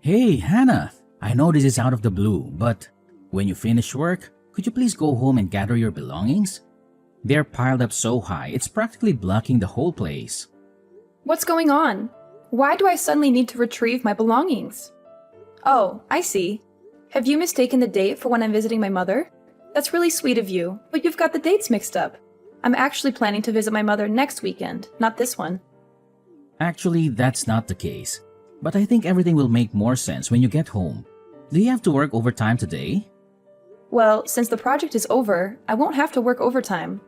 Hey, Hannah, I know this is out of the blue, but when you finish work, could you please go home and gather your belongings? They're piled up so high, it's practically blocking the whole place. What's going on? Why do I suddenly need to retrieve my belongings? Oh, I see. Have you mistaken the date for when I'm visiting my mother? That's really sweet of you, but you've got the dates mixed up. I'm actually planning to visit my mother next weekend, not this one. Actually, that's not the case. But I think everything will make more sense when you get home. Do you have to work overtime today? Well, since the project is over, I won't have to work overtime.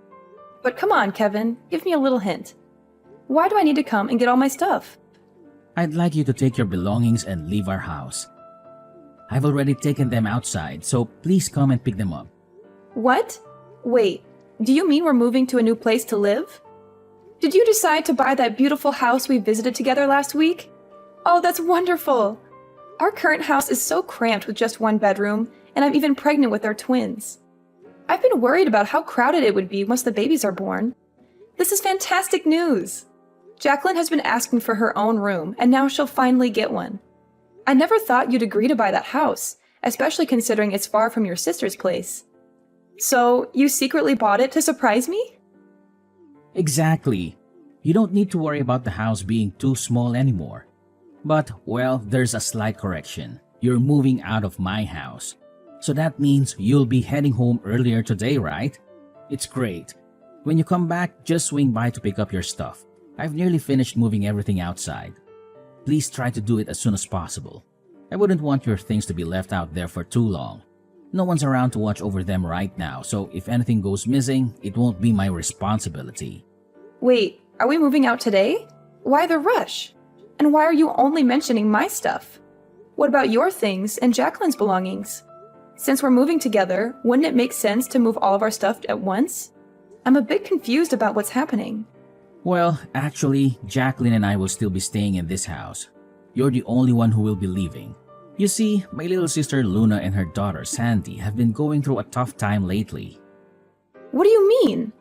But come on, Kevin, give me a little hint. Why do I need to come and get all my stuff? I'd like you to take your belongings and leave our house. I've already taken them outside, so please come and pick them up. What? Wait, do you mean we're moving to a new place to live? Did you decide to buy that beautiful house we visited together last week? Oh, that's wonderful! Our current house is so cramped with just one bedroom, and I'm even pregnant with our twins. I've been worried about how crowded it would be once the babies are born. This is fantastic news! Jacqueline has been asking for her own room, and now she'll finally get one. I never thought you'd agree to buy that house, especially considering it's far from your sister's place. So, you secretly bought it to surprise me? Exactly. You don't need to worry about the house being too small anymore. But, well, there's a slight correction. You're moving out of my house. So that means you'll be heading home earlier today, right? It's great. When you come back, just swing by to pick up your stuff. I've nearly finished moving everything outside. Please try to do it as soon as possible. I wouldn't want your things to be left out there for too long. No one's around to watch over them right now, so if anything goes missing, it won't be my responsibility. Wait, are we moving out today? Why the rush? And why are you only mentioning my stuff? What about your things and Jacqueline's belongings? Since we're moving together, wouldn't it make sense to move all of our stuff at once? I'm a bit confused about what's happening. Well, actually, Jacqueline and I will still be staying in this house. You're the only one who will be leaving. You see, my little sister Luna and her daughter Sandy have been going through a tough time lately. What do you mean?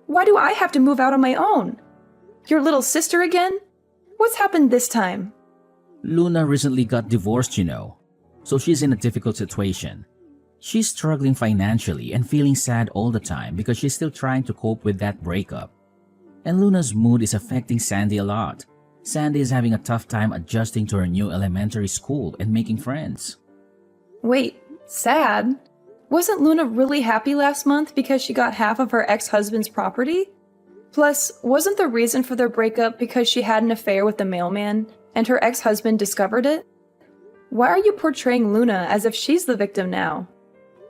Why do I have to move out on my own? Your little sister again? What's happened this time? Luna recently got divorced, so she's in a difficult situation. She's struggling financially and feeling sad all the time because she's still trying to cope with that breakup. And Luna's mood is affecting Sandy a lot. Sandy is having a tough time adjusting to her new elementary school and making friends. Wait, sad? Wasn't Luna really happy last month because she got half of her ex-husband's property? Plus, wasn't the reason for their breakup because she had an affair with the mailman and her ex-husband discovered it? Why are you portraying Luna as if she's the victim now?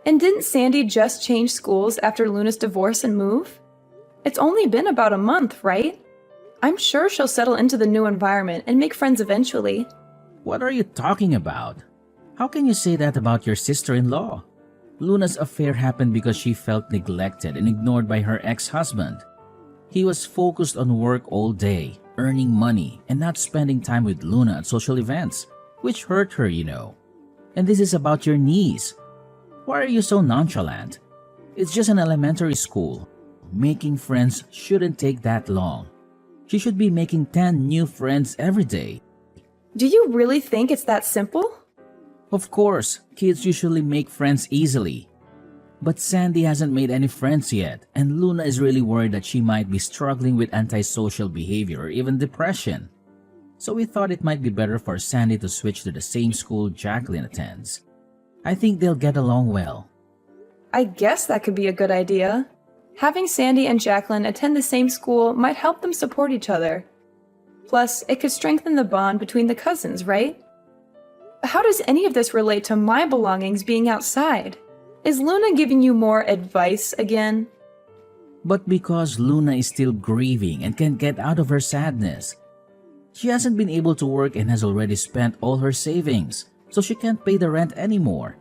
And didn't Sandy just change schools after Luna's divorce and move? It's only been about a month, right? I'm sure she'll settle into the new environment and make friends eventually. What are you talking about? How can you say that about your sister-in-law? Luna's affair happened because she felt neglected and ignored by her ex-husband. He was focused on work all day, earning money, and not spending time with Luna at social events, which hurt her, And this is about your niece. Why are you so nonchalant? It's just an elementary school. Making friends shouldn't take that long. She should be making 10 new friends every day. Do you really think it's that simple? Of course, kids usually make friends easily. But Sandy hasn't made any friends yet, and Luna is really worried that she might be struggling with antisocial behavior or even depression. So we thought it might be better for Sandy to switch to the same school Jacqueline attends. I think they'll get along well. I guess that could be a good idea. Having Sandy and Jacqueline attend the same school might help them support each other. Plus, it could strengthen the bond between the cousins, right? How does any of this relate to my belongings being outside? Is Luna giving you more advice again? But because Luna is still grieving and can't get out of her sadness. She hasn't been able to work and has already spent all her savings, so she can't pay the rent anymore.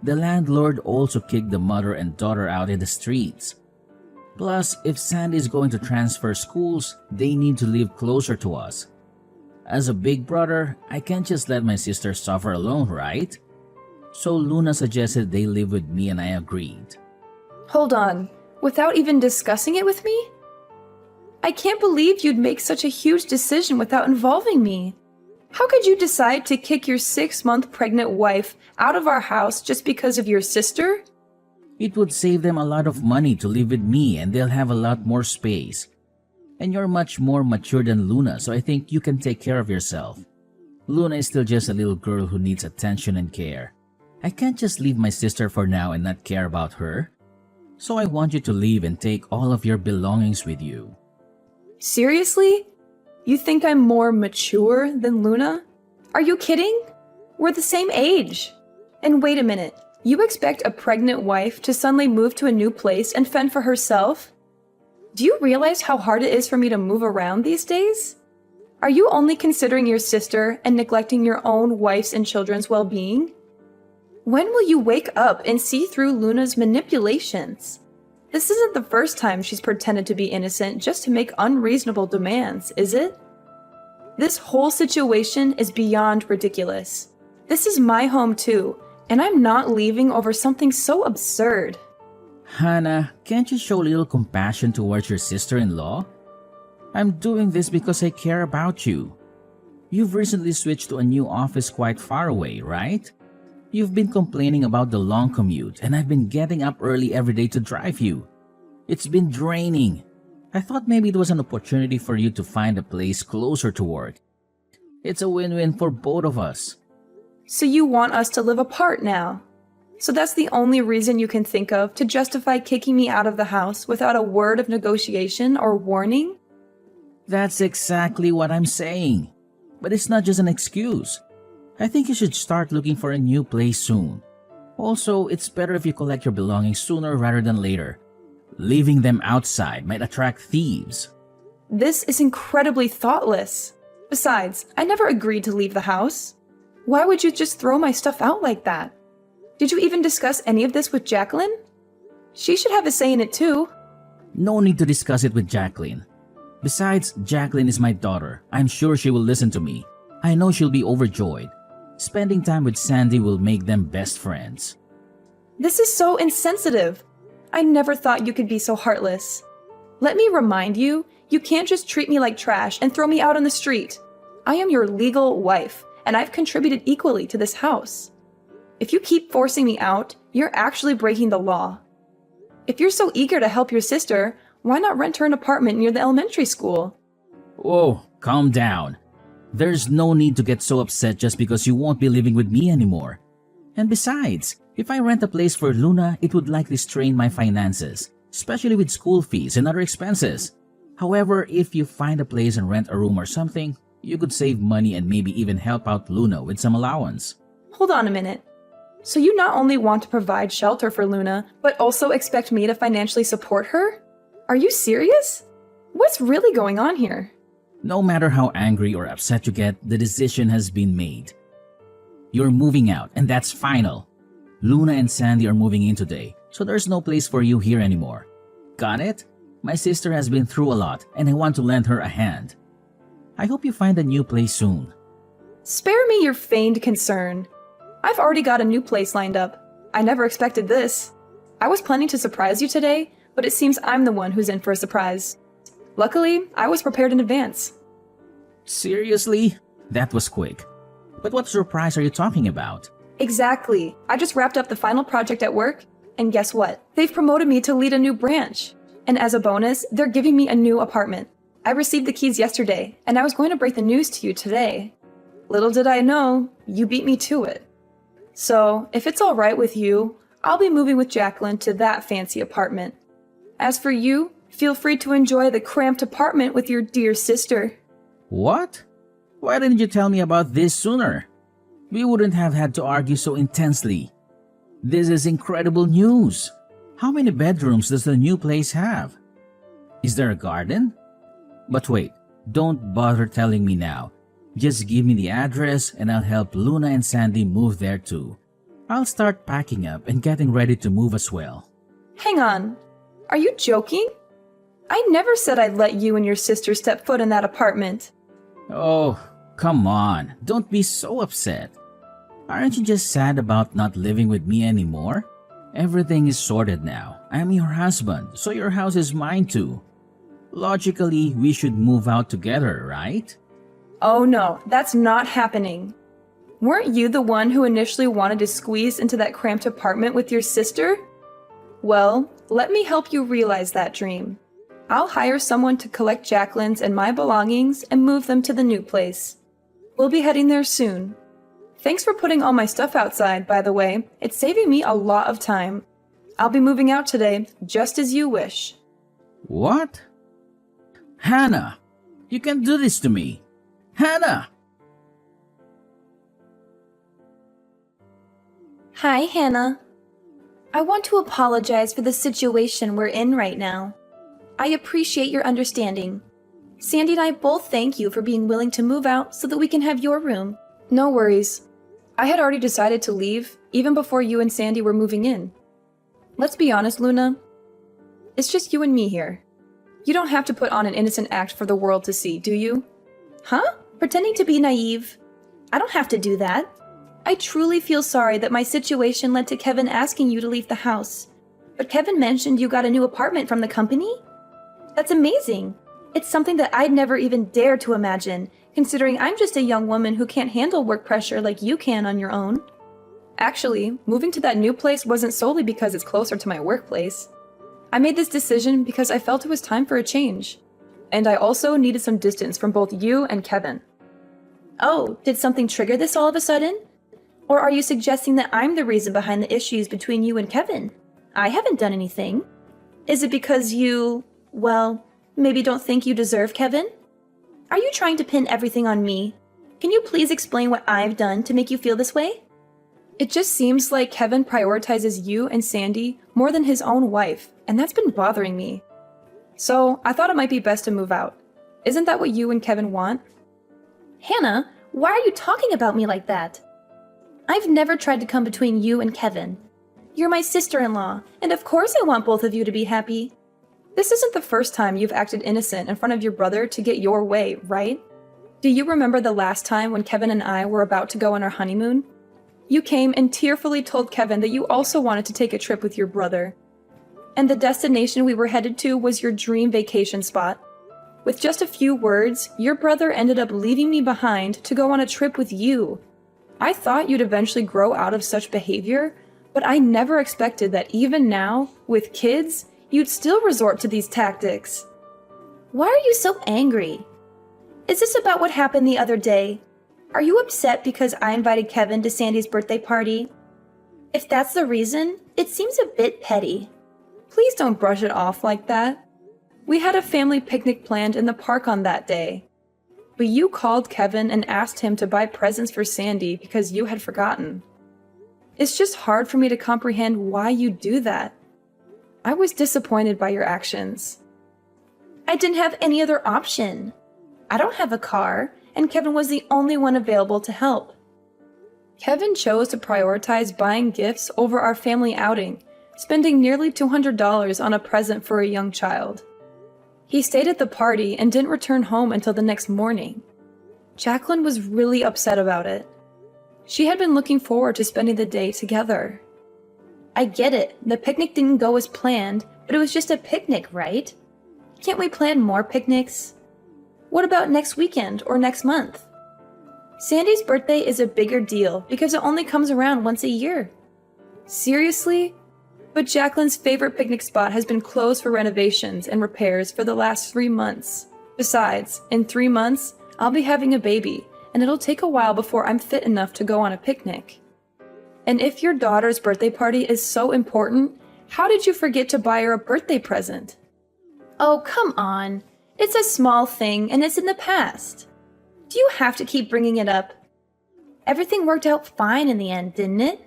The landlord also kicked the mother and daughter out in the streets. Plus, if Sandy is going to transfer schools, they need to live closer to us. As a big brother, I can't just let my sister suffer alone, right? So Luna suggested they live with me and I agreed. Hold on, without even discussing it with me? I can't believe you'd make such a huge decision without involving me. How could you decide to kick your 6-month pregnant wife out of our house just because of your sister? It would save them a lot of money to live with me and they'll have a lot more space. And you're much more mature than Luna, so I think you can take care of yourself. Luna is still just a little girl who needs attention and care. I can't just leave my sister for now and not care about her. So I want you to leave and take all of your belongings with you. Seriously? You think I'm more mature than Luna? Are you kidding? We're the same age. And wait a minute, you expect a pregnant wife to suddenly move to a new place and fend for herself? Do you realize how hard it is for me to move around these days? Are you only considering your sister and neglecting your own wife's and children's well-being? When will you wake up and see through Luna's manipulations? This isn't the first time she's pretended to be innocent just to make unreasonable demands, is it? This whole situation is beyond ridiculous. This is my home too, and I'm not leaving over something so absurd. Hannah, can't you show a little compassion towards your sister-in-law? I'm doing this because I care about you. You've recently switched to a new office quite far away, right? You've been complaining about the long commute, and I've been getting up early every day to drive you. It's been draining. I thought maybe it was an opportunity for you to find a place closer to work. It's a win-win for both of us. So you want us to live apart now? So that's the only reason you can think of to justify kicking me out of the house without a word of negotiation or warning? That's exactly what I'm saying. But it's not just an excuse. I think you should start looking for a new place soon. Also, it's better if you collect your belongings sooner rather than later. Leaving them outside might attract thieves. This is incredibly thoughtless. Besides, I never agreed to leave the house. Why would you just throw my stuff out like that? Did you even discuss any of this with Jacqueline? She should have a say in it too. No need to discuss it with Jacqueline. Besides, Jacqueline is my daughter. I'm sure she will listen to me. I know she'll be overjoyed. Spending time with Sandy will make them best friends. This is so insensitive. I never thought you could be so heartless. Let me remind you, you can't just treat me like trash and throw me out on the street. I am your legal wife, and I've contributed equally to this house. If you keep forcing me out, you're actually breaking the law. If you're so eager to help your sister, why not rent her an apartment near the elementary school? Whoa, calm down. There's no need to get so upset just because you won't be living with me anymore. And besides, if I rent a place for Luna, it would likely strain my finances, especially with school fees and other expenses. However, if you find a place and rent a room or something, you could save money and maybe even help out Luna with some allowance. Hold on a minute. So you not only want to provide shelter for Luna, but also expect me to financially support her? Are you serious? What's really going on here? No matter how angry or upset you get, the decision has been made. You're moving out, and that's final. Luna and Sandy are moving in today, so there's no place for you here anymore. Got it? My sister has been through a lot, and I want to lend her a hand. I hope you find a new place soon. Spare me your feigned concern. I've already got a new place lined up. I never expected this. I was planning to surprise you today, but it seems I'm the one who's in for a surprise. Luckily, I was prepared in advance. Seriously? That was quick. But what surprise are you talking about? Exactly. I just wrapped up the final project at work, and guess what? They've promoted me to lead a new branch. And as a bonus, they're giving me a new apartment. I received the keys yesterday, and I was going to break the news to you today. Little did I know, you beat me to it. So, if it's alright with you, I'll be moving with Jacqueline to that fancy apartment. As for you, feel free to enjoy the cramped apartment with your dear sister. What? Why didn't you tell me about this sooner? We wouldn't have had to argue so intensely. This is incredible news. How many bedrooms does the new place have? Is there a garden? But wait, don't bother telling me now. Just give me the address and I'll help Luna and Sandy move there too. I'll start packing up and getting ready to move as well. Hang on. Are you joking? I never said I'd let you and your sister step foot in that apartment. Oh, come on. Don't be so upset. Aren't you just sad about not living with me anymore? Everything is sorted now. I'm your husband, so your house is mine too. Logically, we should move out together, right? Oh no, that's not happening. Weren't you the one who initially wanted to squeeze into that cramped apartment with your sister? Well, let me help you realize that dream. I'll hire someone to collect Jacqueline's and my belongings and move them to the new place. We'll be heading there soon. Thanks for putting all my stuff outside, by the way. It's saving me a lot of time. I'll be moving out today, just as you wish. What? Hannah, you can't do this to me. Hannah! Hi, Hannah. I want to apologize for the situation we're in right now. I appreciate your understanding. Sandy and I both thank you for being willing to move out so that we can have your room. No worries. I had already decided to leave, even before you and Sandy were moving in. Let's be honest, Luna. It's just you and me here. You don't have to put on an innocent act for the world to see, do you? Huh? Pretending to be naive? I don't have to do that. I truly feel sorry that my situation led to Kevin asking you to leave the house. But Kevin mentioned you got a new apartment from the company? That's amazing. It's something that I'd never even dare to imagine, considering I'm just a young woman who can't handle work pressure like you can on your own. Actually, moving to that new place wasn't solely because it's closer to my workplace. I made this decision because I felt it was time for a change. And I also needed some distance from both you and Kevin. Oh, did something trigger this all of a sudden? Or are you suggesting that I'm the reason behind the issues between you and Kevin? I haven't done anything. Is it because you, well, maybe don't think you deserve Kevin? Are you trying to pin everything on me? Can you please explain what I've done to make you feel this way? It just seems like Kevin prioritizes you and Sandy more than his own wife, and that's been bothering me. So I thought it might be best to move out. Isn't that what you and Kevin want? Hannah, why are you talking about me like that? I've never tried to come between you and Kevin. You're my sister-in-law, and of course I want both of you to be happy. This isn't the first time you've acted innocent in front of your brother to get your way, right? Do you remember the last time when Kevin and I were about to go on our honeymoon? You came and tearfully told Kevin that you also wanted to take a trip with your brother. And the destination we were headed to was your dream vacation spot. With just a few words, your brother ended up leaving me behind to go on a trip with you. I thought you'd eventually grow out of such behavior, but I never expected that even now, with kids, you'd still resort to these tactics. Why are you so angry? Is this about what happened the other day? Are you upset because I invited Kevin to Sandy's birthday party? If that's the reason, it seems a bit petty. Please don't brush it off like that. We had a family picnic planned in the park on that day. But you called Kevin and asked him to buy presents for Sandy because you had forgotten. It's just hard for me to comprehend why you do that. I was disappointed by your actions. I didn't have any other option. I don't have a car, and Kevin was the only one available to help. Kevin chose to prioritize buying gifts over our family outing, spending nearly $200 on a present for a young child. He stayed at the party and didn't return home until the next morning. Jacqueline was really upset about it. She had been looking forward to spending the day together. I get it, the picnic didn't go as planned, but it was just a picnic, right? Can't we plan more picnics? What about next weekend or next month? Sandy's birthday is a bigger deal because it only comes around once a year. Seriously? But Jacqueline's favorite picnic spot has been closed for renovations and repairs for the last 3 months. Besides, in 3 months, I'll be having a baby, and it'll take a while before I'm fit enough to go on a picnic. And if your daughter's birthday party is so important, how did you forget to buy her a birthday present? Oh, come on. It's a small thing, and it's in the past. Do you have to keep bringing it up? Everything worked out fine in the end, didn't it?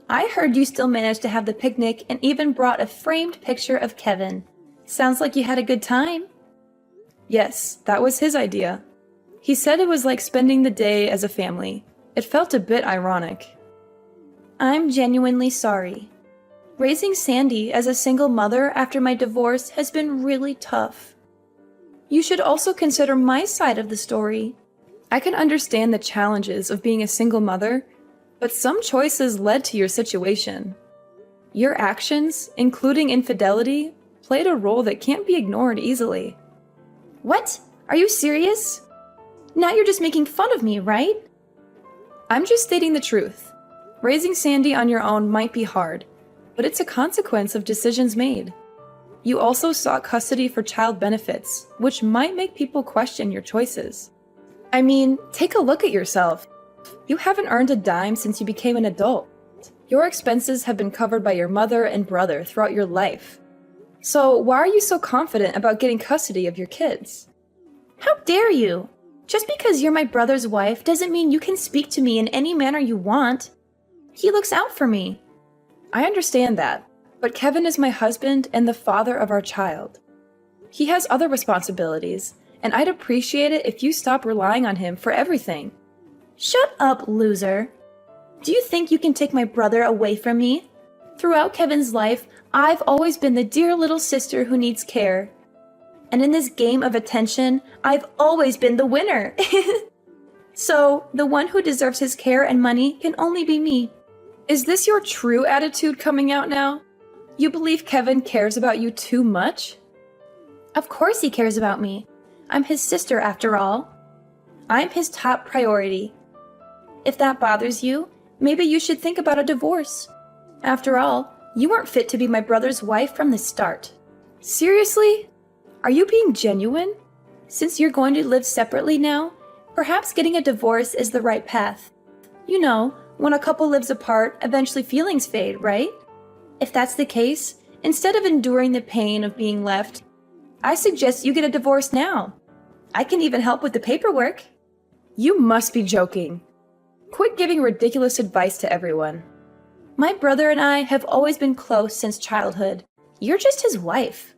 I heard you still managed to have the picnic and even brought a framed picture of Kevin. Sounds like you had a good time. Yes, that was his idea. He said it was like spending the day as a family. It felt a bit ironic. I'm genuinely sorry. Raising Sandy as a single mother after my divorce has been really tough. You should also consider my side of the story. I can understand the challenges of being a single mother, but some choices led to your situation. Your actions, including infidelity, played a role that can't be ignored easily. What? Are you serious? Now you're just making fun of me, right? I'm just stating the truth. Raising Sandy on your own might be hard, but it's a consequence of decisions made. You also sought custody for child benefits, which might make people question your choices. I mean, take a look at yourself. You haven't earned a dime since you became an adult. Your expenses have been covered by your mother and brother throughout your life. So why are you so confident about getting custody of your kids? How dare you? Just because you're my brother's wife doesn't mean you can speak to me in any manner you want. He looks out for me. I understand that, but Kevin is my husband and the father of our child. He has other responsibilities, and I'd appreciate it if you stop relying on him for everything. Shut up, loser. Do you think you can take my brother away from me? Throughout Kevin's life, I've always been the dear little sister who needs care. And in this game of attention, I've always been the winner. So, the one who deserves his care and money can only be me. Is this your true attitude coming out now? You believe Kevin cares about you too much? Of course he cares about me. I'm his sister after all. I'm his top priority. If that bothers you, maybe you should think about a divorce. After all, you weren't fit to be my brother's wife from the start. Seriously? Are you being genuine? Since you're going to live separately now, perhaps getting a divorce is the right path. You know, when a couple lives apart, eventually feelings fade, right? If that's the case, instead of enduring the pain of being left, I suggest you get a divorce now. I can even help with the paperwork. You must be joking. Quit giving ridiculous advice to everyone. My brother and I have always been close since childhood. You're just his wife.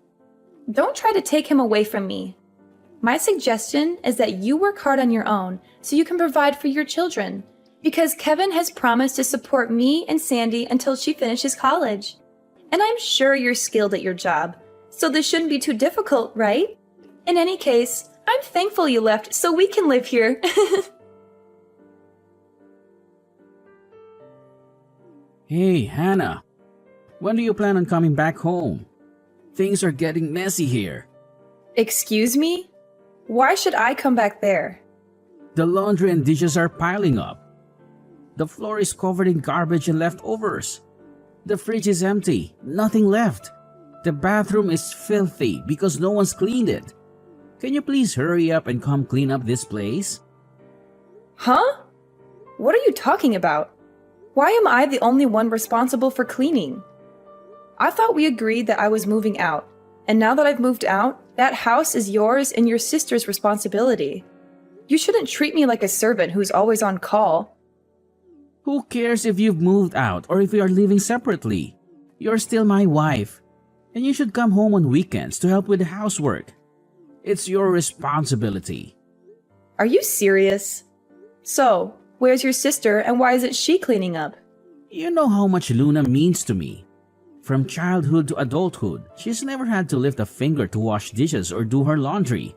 Don't try to take him away from me. My suggestion is that you work hard on your own so you can provide for your children, because Kevin has promised to support me and Sandy until she finishes college. And I'm sure you're skilled at your job, so this shouldn't be too difficult, right? In any case, I'm thankful you left so we can live here. Hey, Hannah. When do you plan on coming back home? Things are getting messy here. Excuse me? Why should I come back there? The laundry and dishes are piling up. The floor is covered in garbage and leftovers. The fridge is empty, nothing left. The bathroom is filthy because no one's cleaned it. Can you please hurry up and come clean up this place? Huh? What are you talking about? Why am I the only one responsible for cleaning? I thought we agreed that I was moving out, and now that I've moved out, that house is yours and your sister's responsibility. You shouldn't treat me like a servant who's always on call. Who cares if you've moved out or if we are living separately? You're still my wife, and you should come home on weekends to help with the housework. It's your responsibility. Are you serious? So, where's your sister and why isn't she cleaning up? You know how much Luna means to me. From childhood to adulthood, she's never had to lift a finger to wash dishes or do her laundry.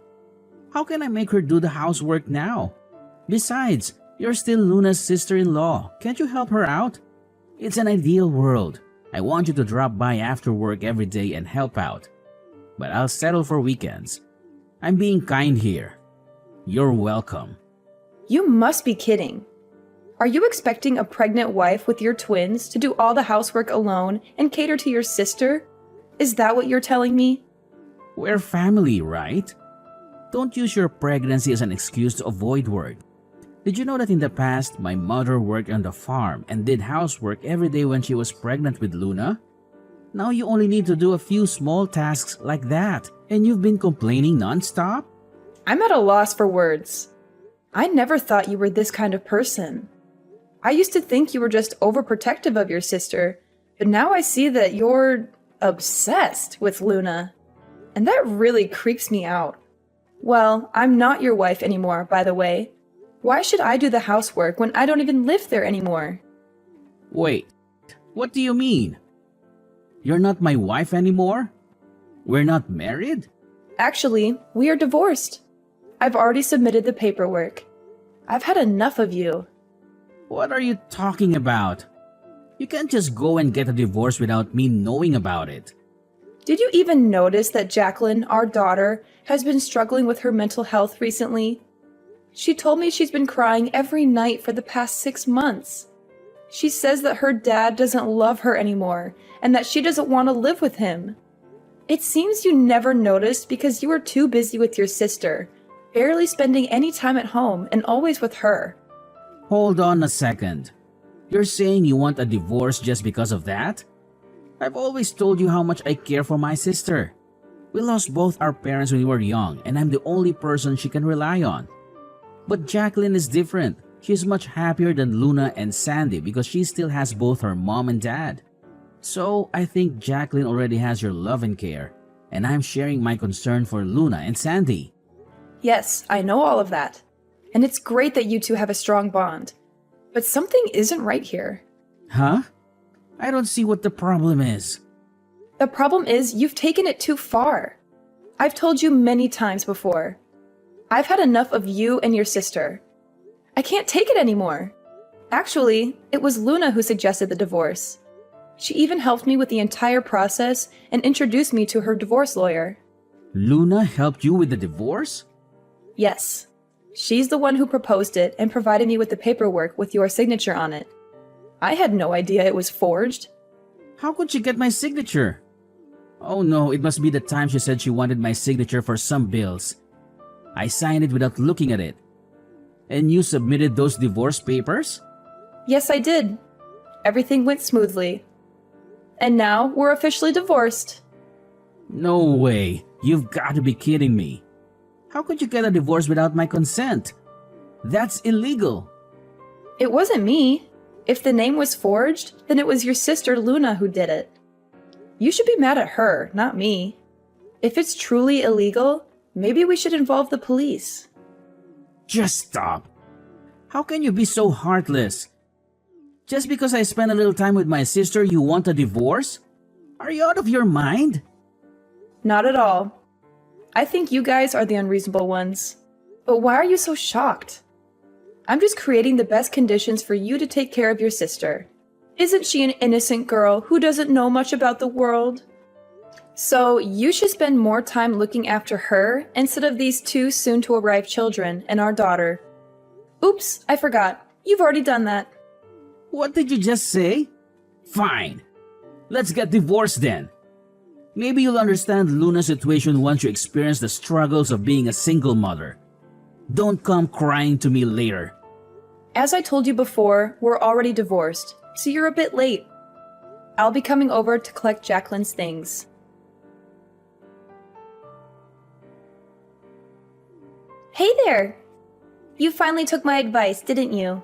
How can I make her do the housework now? Besides, you're still Luna's sister-in-law. Can't you help her out? It's an ideal world. I want you to drop by after work every day and help out. But I'll settle for weekends. I'm being kind here. You're welcome. You must be kidding. Are you expecting a pregnant wife with your twins to do all the housework alone and cater to your sister? Is that what you're telling me? We're family, right? Don't use your pregnancy as an excuse to avoid work. Did you know that in the past, my mother worked on the farm and did housework every day when she was pregnant with Luna? Now you only need to do a few small tasks like that, and you've been complaining nonstop? I'm at a loss for words. I never thought you were this kind of person. I used to think you were just overprotective of your sister, but now I see that you're obsessed with Luna. And that really creeps me out. Well, I'm not your wife anymore, by the way. Why should I do the housework when I don't even live there anymore? Wait, what do you mean? You're not my wife anymore? We're not married? Actually, we are divorced. I've already submitted the paperwork. I've had enough of you. What are you talking about? You can't just go and get a divorce without me knowing about it. Did you even notice that Jacqueline, our daughter, has been struggling with her mental health recently? She told me she's been crying every night for the past 6 months. She says that her dad doesn't love her anymore and that she doesn't want to live with him. It seems you never noticed because you were too busy with your sister, barely spending any time at home and always with her. Hold on a second. You're saying you want a divorce just because of that? I've always told you how much I care for my sister. We lost both our parents when we were young, and I'm the only person she can rely on. But Jacqueline is different. She's much happier than Luna and Sandy because she still has both her mom and dad. So I think Jacqueline already has your love and care, and I'm sharing my concern for Luna and Sandy. Yes, I know all of that. And it's great that you two have a strong bond. But something isn't right here. Huh? I don't see what the problem is. The problem is you've taken it too far. I've told you many times before. I've had enough of you and your sister. I can't take it anymore. Actually, it was Luna who suggested the divorce. She even helped me with the entire process and introduced me to her divorce lawyer. Luna helped you with the divorce? Yes. She's the one who proposed it and provided me with the paperwork with your signature on it. I had no idea it was forged. How could she get my signature? Oh no, it must be the time she said she wanted my signature for some bills. I signed it without looking at it. And you submitted those divorce papers? Yes, I did. Everything went smoothly. And now we're officially divorced. No way. You've got to be kidding me. How could you get a divorce without my consent? That's illegal. It wasn't me. If the name was forged, then it was your sister Luna who did it. You should be mad at her, not me. If it's truly illegal, maybe we should involve the police. Just stop. How can you be so heartless? Just because I spent a little time with my sister, you want a divorce? Are you out of your mind? Not at all. I think you guys are the unreasonable ones. But why are you so shocked? I'm just creating the best conditions for you to take care of your sister. Isn't she an innocent girl who doesn't know much about the world? So you should spend more time looking after her instead of these two soon-to-arrive children and our daughter. Oops, I forgot. You've already done that. What did you just say? Fine. Let's get divorced then. Maybe you'll understand Luna's situation once you experience the struggles of being a single mother. Don't come crying to me later. As I told you before, we're already divorced, so you're a bit late. I'll be coming over to collect Jacqueline's things. Hey there! You finally took my advice, didn't you?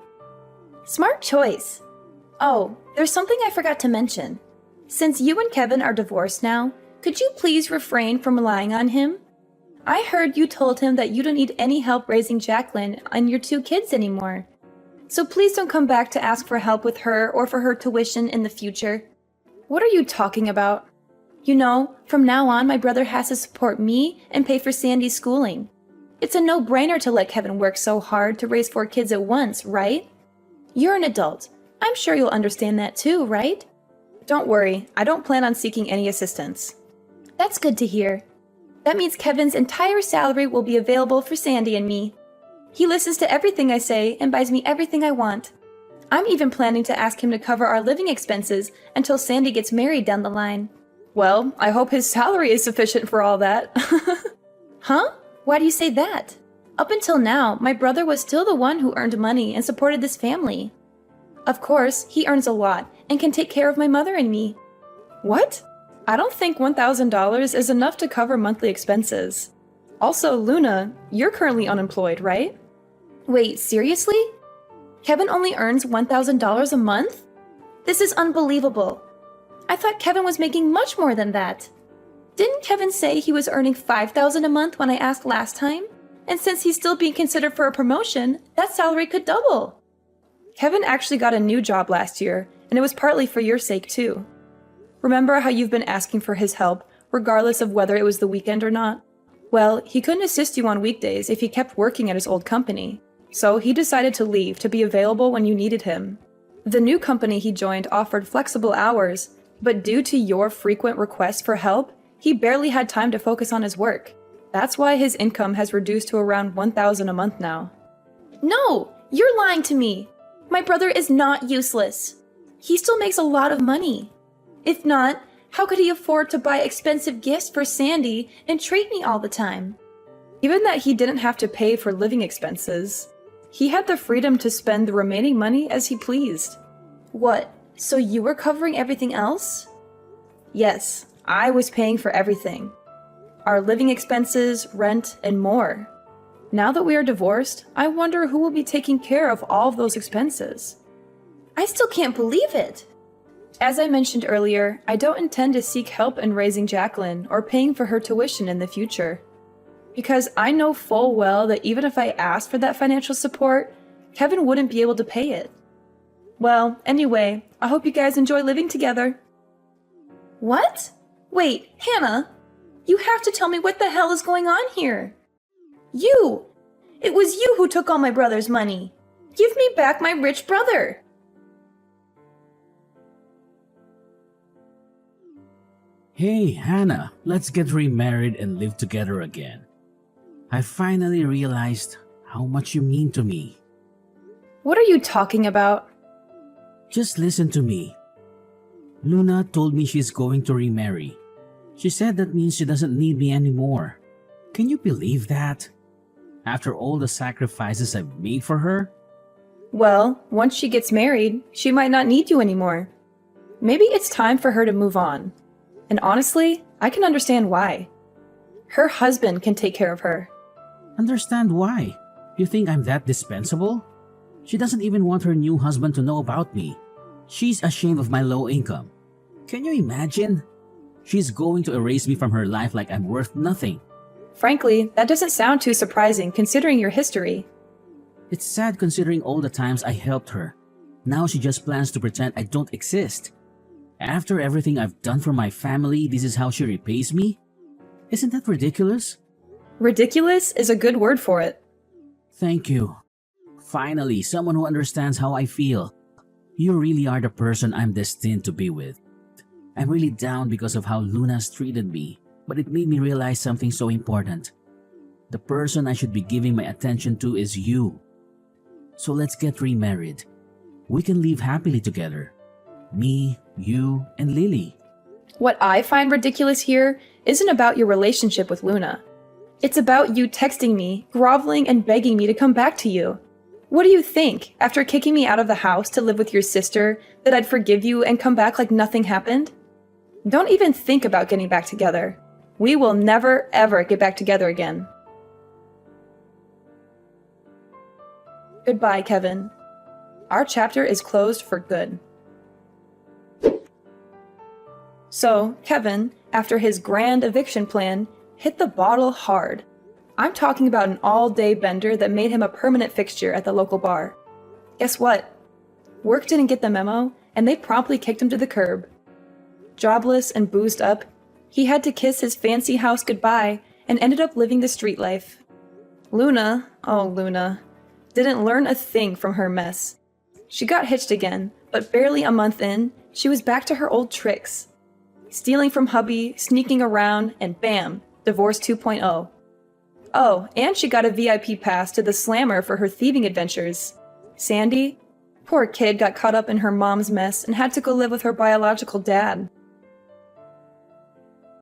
Smart choice. Oh, there's something I forgot to mention. Since you and Kevin are divorced now, could you please refrain from relying on him? I heard you told him that you don't need any help raising Jacqueline and your two kids anymore. So please don't come back to ask for help with her or for her tuition in the future. What are you talking about? You know, from now on my brother has to support me and pay for Sandy's schooling. It's a no-brainer to let Kevin work so hard to raise 4 kids at once, right? You're an adult. I'm sure you'll understand that too, right? Don't worry, I don't plan on seeking any assistance. That's good to hear. That means Kevin's entire salary will be available for Sandy and me. He listens to everything I say and buys me everything I want. I'm even planning to ask him to cover our living expenses until Sandy gets married down the line. Well, I hope his salary is sufficient for all that. Huh? Why do you say that? Up until now, my brother was still the one who earned money and supported this family. Of course, he earns a lot and can take care of my mother and me. What? I don't think $1,000 is enough to cover monthly expenses. Also, Luna, you're currently unemployed, right? Wait, seriously? Kevin only earns $1,000 a month? This is unbelievable. I thought Kevin was making much more than that. Didn't Kevin say he was earning $5,000 a month when I asked last time? And since he's still being considered for a promotion, that salary could double. Kevin actually got a new job last year, and it was partly for your sake too. Remember how you've been asking for his help, regardless of whether it was the weekend or not? Well, he couldn't assist you on weekdays if he kept working at his old company, so he decided to leave to be available when you needed him. The new company he joined offered flexible hours, but due to your frequent requests for help, he barely had time to focus on his work. That's why his income has reduced to around $1,000 a month now. No, you're lying to me. My brother is not useless. He still makes a lot of money. If not, how could he afford to buy expensive gifts for Sandy and treat me all the time? Given that he didn't have to pay for living expenses, he had the freedom to spend the remaining money as he pleased. What, so you were covering everything else? Yes, I was paying for everything. Our living expenses, rent, and more. Now that we are divorced, I wonder who will be taking care of all of those expenses. I still can't believe it! As I mentioned earlier, I don't intend to seek help in raising Jacqueline or paying for her tuition in the future. Because I know full well that even if I asked for that financial support, Kevin wouldn't be able to pay it. Well, anyway, I hope you guys enjoy living together. What? Wait, Hannah! You have to tell me what the hell is going on here! You! It was you who took all my brother's money! Give me back my rich brother! Hey, Hannah, let's get remarried and live together again. I finally realized how much you mean to me. What are you talking about? Just listen to me. Luna told me she's going to remarry. She said that means she doesn't need me anymore. Can you believe that? After all the sacrifices I've made for her? Well, once she gets married, she might not need you anymore. Maybe it's time for her to move on. And honestly, I can understand why. Her husband can take care of her. Understand why? You think I'm that dispensable? She doesn't even want her new husband to know about me. She's ashamed of my low income. Can you imagine? She's going to erase me from her life like I'm worth nothing. Frankly, that doesn't sound too surprising considering your history. It's sad considering all the times I helped her. Now she just plans to pretend I don't exist. After everything I've done for my family, this is how she repays me? Isn't that ridiculous? Ridiculous is a good word for it. Thank you. Finally, someone who understands how I feel. You really are the person I'm destined to be with. I'm really down because of how Luna's treated me, but it made me realize something so important. The person I should be giving my attention to is you. So let's get remarried. We can live happily together. Me, you, and Lily. What I find ridiculous here isn't about your relationship with Luna. It's about you texting me, groveling, and begging me to come back to you. What do you think, after kicking me out of the house to live with your sister, that I'd forgive you and come back like nothing happened? Don't even think about getting back together. We will never, ever get back together again. Goodbye, Kevin. Our chapter is closed for good. So, Kevin, after his grand eviction plan, hit the bottle hard. I'm talking about an all-day bender that made him a permanent fixture at the local bar. Guess what? Work didn't get the memo, and they promptly kicked him to the curb. Jobless and boozed up, he had to kiss his fancy house goodbye and ended up living the street life. Luna, oh Luna, didn't learn a thing from her mess. She got hitched again, but barely a month in, she was back to her old tricks. Stealing from hubby, sneaking around, and bam, divorce 2.0. Oh, and she got a VIP pass to the Slammer for her thieving adventures. Sandy? Poor kid got caught up in her mom's mess and had to go live with her biological dad.